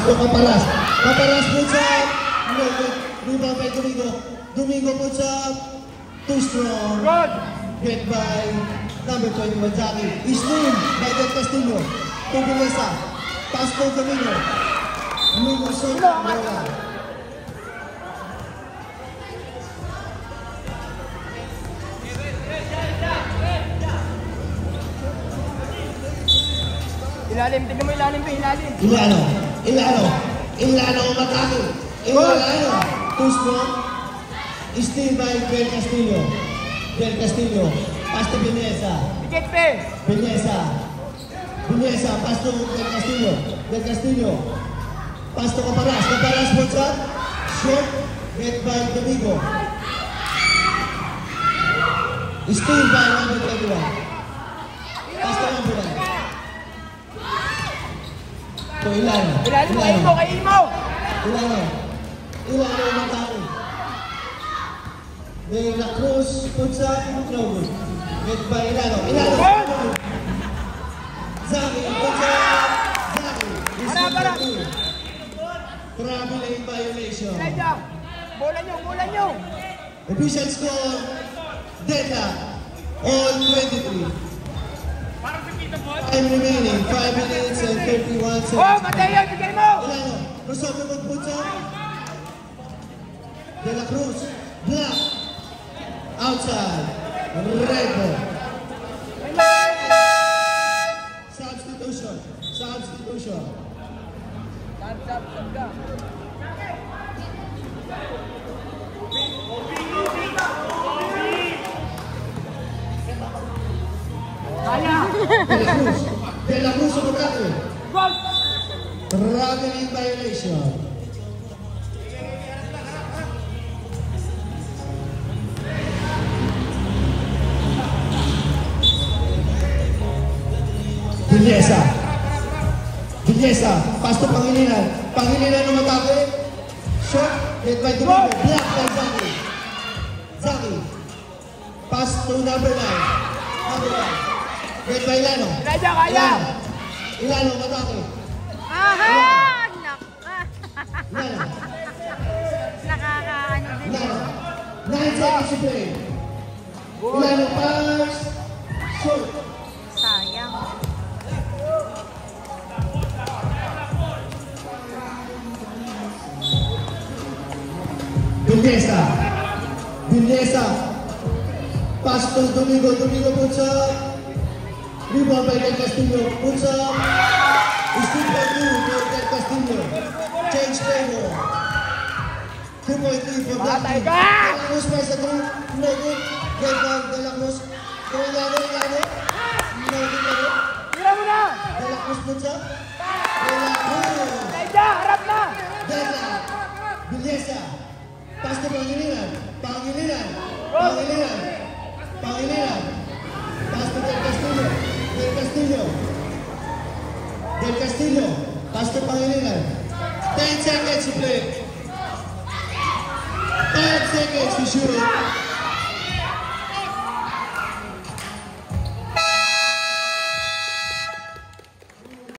Pasto Caparas. Caparas puts up. No good. Rebound by Domingo. Domingo puts up. Too strong. Get by number 21, Zaki. Islim by Del Castillo. To Vilesa. Pass to Domingo. Domingo shot. Wala. Ilalim, tignan mo ilalim pa, ilalim. Ilano umatake. Ilano. Too strong. Steal by Del Castillo. Del Castillo. Pass to Vilesa. Dikit pe. Vilesa. Pass to Del Castillo. Del Castillo. Pass to Caparas. Caparas puts up. Short. Get by Domingo. Steal by number 21. Pass to number 1. To Ilano. Ilalim mo, kayo mo, kayo mo. Ilano umatake. De La Cruz puts up. No good. Get by Ilano. Zaki puts up. Zaki. Para. Travel lane violation. Bola nyo. Official score. Deadlock. All 23. Time remaining. 5 minutes and 51 seconds. Oh, Mateo, bigay mo! Ilano. Rosoto puts up. De La Cruz. Black. Outside. Red ball. Substitution. Sab ka. Kaya! De La Cruz umatake. Traveling violation. Vilesa, pass to Pangilinan umatake. Short, get by Domingo. Black by Zaki. Pass to number 9. Get by Ilano. Kaya! Ilano umatake. Aha! Ilano. Nakakaano din. Ilano. 9 seconds to play. Ilano pass. Short. Sayang. Vilesa. Pass to Domingo puts up. Rebound by Del Castillo. Puts up. Still by Del Castillo. Change favor. 2.3 for that team. De La Cruz by sa group. No good. Get back De La Cruz. Ilano. No good. Tira mo na! De La Cruz puts up. De La Cruz. Harap na! Deadlock. Vilesa. Pass to Pangilinan. Pass to Del Castillo. Pass to Pangilinan. 10 seconds to play. 10 seconds to shoot.